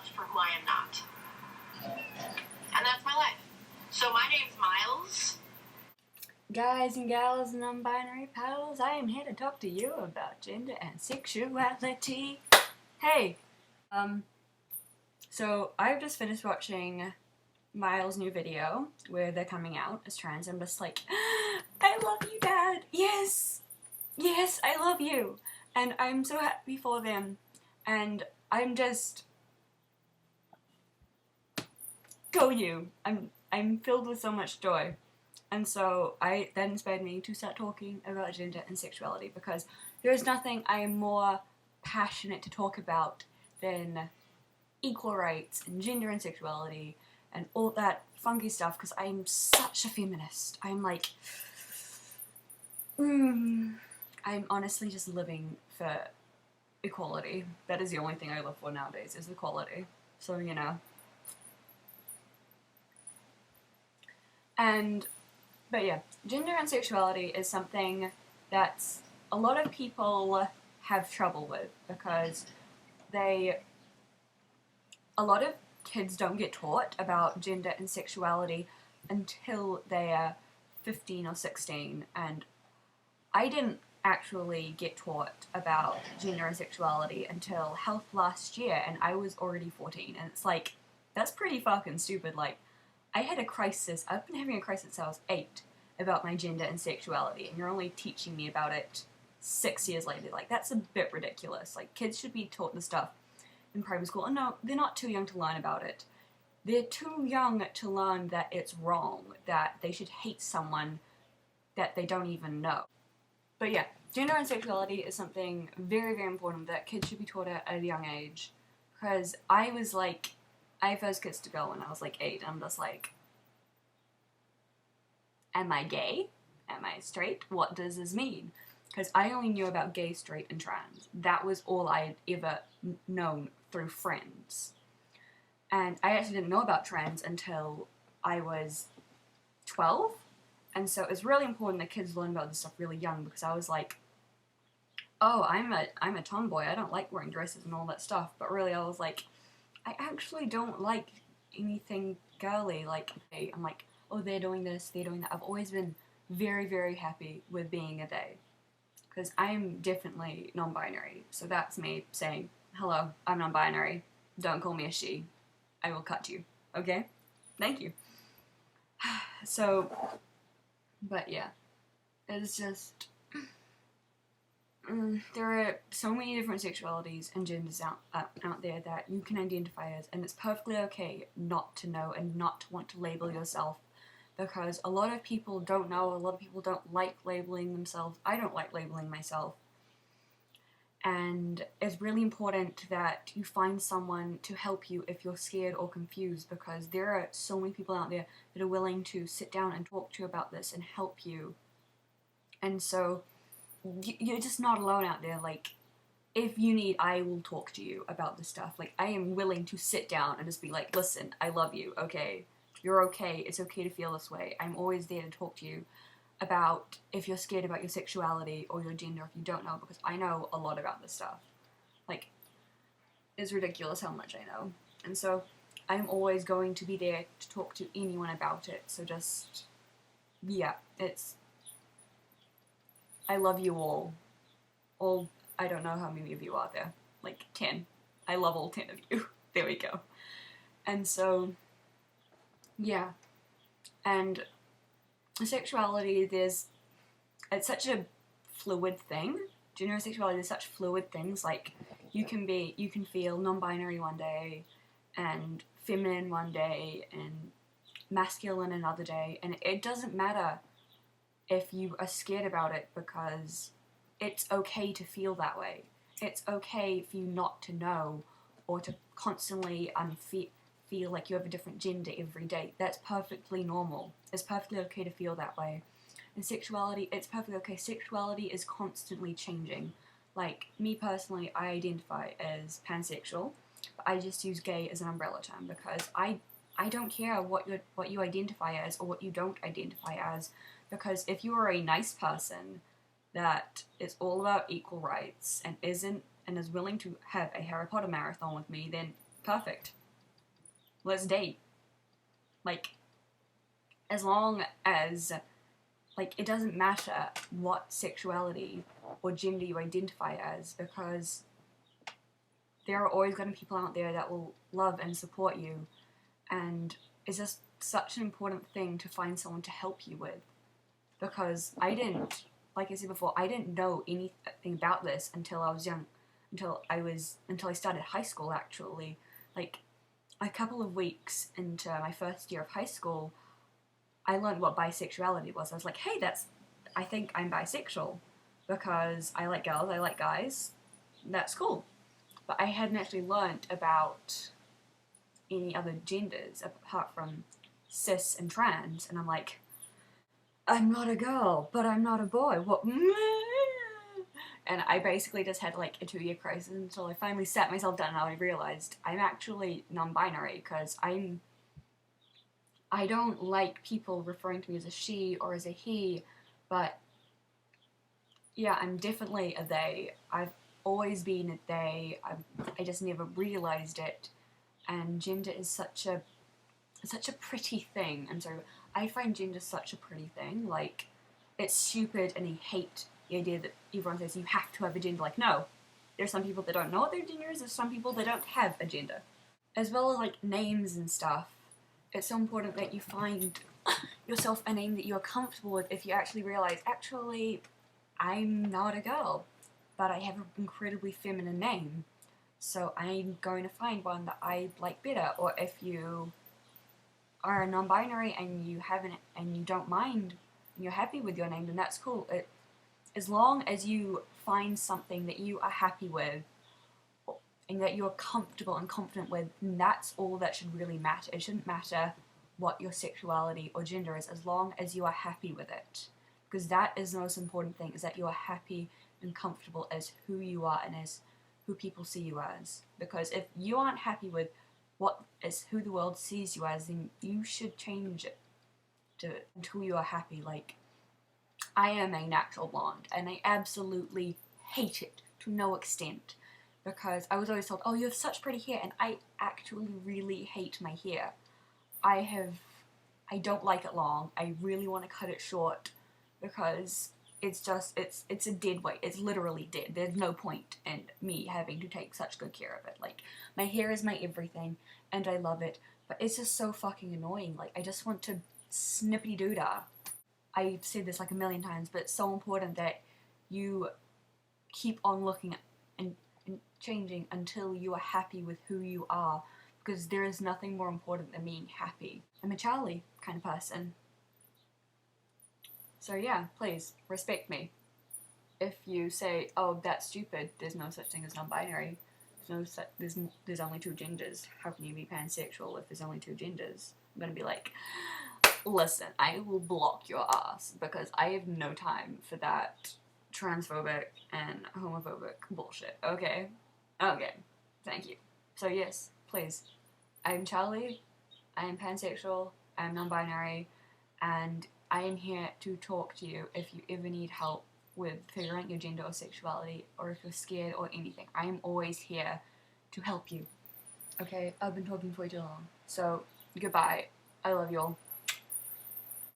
myself for who I am not. And that's my life. So my name's Miles. Guys and gals and non-binary pals, I am here to talk to you about gender and sexuality. Hey! So I've just finished watching Miles' new video where they're coming out as trans. I'm just like, I love you, Dad! Yes! Yes, I love you! And I'm so happy for them. And I'm just... Go you! I'm filled with so much joy. And so that inspired me to start talking about gender and sexuality, because there is nothing I am more passionate to talk about than equal rights and gender and sexuality and all that funky stuff, because I'm such a feminist. I'm like, I'm honestly just living for equality. That is the only thing I live for nowadays, is equality. So, you know. But yeah, gender and sexuality is something that a lot of people have trouble with, because a lot of kids don't get taught about gender and sexuality until they're 15 or 16, and I didn't actually get taught about gender and sexuality until health last year, and I was already 14, and it's like, that's pretty fucking stupid. Like, I had a crisis, I've been having a crisis since I was 8 about my gender and sexuality, and you're only teaching me about it 6 years later. Like, that's a bit ridiculous. Like, kids should be taught this stuff in primary school. And no, they're not too young to learn about it. They're too young to learn that it's wrong, that they should hate someone that they don't even know. But yeah, gender and sexuality is something very, very important that kids should be taught at a young age. Because I was like, I first kissed a girl when I was like 8, and I'm just like, am I gay? Am I straight? What does this mean? Because I only knew about gay, straight, and trans. That was all I had ever known through friends. And I actually didn't know about trans until I was 12. And so it's really important that kids learn about this stuff really young, because I was like, oh, I'm a tomboy. I don't like wearing dresses and all that stuff. But really, I was like, I actually don't like anything girly. Like, I'm like, oh, they're doing this, they're doing that. I've always been very, very happy with being a they. Because I am definitely non-binary. So that's me saying, hello, I'm non-binary. Don't call me a she. I will cut you. Okay? Thank you. So, but yeah. It's just... there are so many different sexualities and genders out there that you can identify as, and it's perfectly okay not to know and not to want to label yourself, because a lot of people don't know, a lot of people don't like labeling themselves. I don't like labeling myself. And it's really important that you find someone to help you if you're scared or confused, because there are so many people out there that are willing to sit down and talk to you about this and help you. And so you're just not alone out there. Like, if you need, I will talk to you about this stuff. Like, I am willing to sit down and just be like, listen, I love you, okay? You're okay, it's okay to feel this way. I'm always there to talk to you about if you're scared about your sexuality or your gender, if you don't know, because I know a lot about this stuff. Like, it's ridiculous how much I know. And so, I'm always going to be there to talk to anyone about it. So just, yeah, I love you all. I don't know how many of you are there. Like 10. I love all 10 of you. There we go. And so, yeah. And sexuality, it's such a fluid thing. Gender and sexuality is such fluid things. Like, you can feel non-binary one day, and feminine one day, and masculine another day, and it doesn't matter if you are scared about it, because it's okay to feel that way. It's okay for you not to know, or to constantly feel like you have a different gender every day. That's perfectly normal. It's perfectly okay to feel that way. And sexuality, it's perfectly okay. Sexuality is constantly changing. Like, me personally, I identify as pansexual, but I just use gay as an umbrella term, because I don't care what you identify as or what you don't identify as. Because if you are a nice person that is all about equal rights and is willing to have a Harry Potter marathon with me, then perfect. Let's date. Like, as long as, like, it doesn't matter what sexuality or gender you identify as, because there are always going to be people out there that will love and support you, and it's just such an important thing to find someone to help you with, because I didn't, like I said before, I didn't know anything about this until I was young, until I started high school, actually. Like, a couple of weeks into my first year of high school, I learned what bisexuality was. I was like, hey, I think I'm bisexual, because I like girls, I like guys, that's cool. But I hadn't actually learned about any other genders apart from cis and trans, and I'm like, I'm not a girl, but I'm not a boy, what? And I basically just had like a 2-year crisis until I finally sat myself down and I realized I'm actually non-binary, because I don't like people referring to me as a she or as a he, but yeah, I'm definitely a they. I've always been a they. I just never realized it. And gender is such a pretty thing. And so I find gender such a pretty thing. Like, it's stupid, and I hate the idea that everyone says you have to have a gender. Like, no. There's some people that don't know what their gender is. There's some people that don't have a gender. As well as, like, names and stuff. It's so important that you find yourself a name that you're comfortable with if you actually realize, actually, I'm not a girl, but I have an incredibly feminine name. So I'm going to find one that I like better. Or if you are non-binary and you don't mind and you're happy with your name, then that's cool. As long as you find something that you are happy with and that you're comfortable and confident with, that's all that should really matter. It shouldn't matter what your sexuality or gender is, as long as you are happy with it. Because that is the most important thing, is that you are happy and comfortable as who you are and as who people see you as. Because if you aren't happy with who the world sees you as, then you should change it until you are happy. Like, I am a natural blonde, and I absolutely hate it to no extent, because I was always told, oh, you have such pretty hair, and I actually really hate my hair. I don't like it long. I really want to cut it short, because it's a dead weight. It's literally dead. There's no point in me having to take such good care of it. Like, my hair is my everything, and I love it, but it's just so fucking annoying. Like, I just want to snippity-doo-dah. I've said this like a million times, but it's so important that you keep on looking and changing until you are happy with who you are, because there is nothing more important than being happy. I'm a Charlie kind of person. So yeah, please, respect me. If you say, oh, that's stupid, there's no such thing as non-binary, there's only 2 genders, how can you be pansexual if there's only 2 genders? I'm gonna be like, listen, I will block your ass, because I have no time for that transphobic and homophobic bullshit, okay? Okay, thank you. So yes, please, I'm Charlie, I am pansexual, I am non-binary, and I am here to talk to you if you ever need help with figuring out your gender or sexuality, or if you're scared or anything. I am always here to help you. Okay, I've been talking for way too long. So, goodbye. I love you all.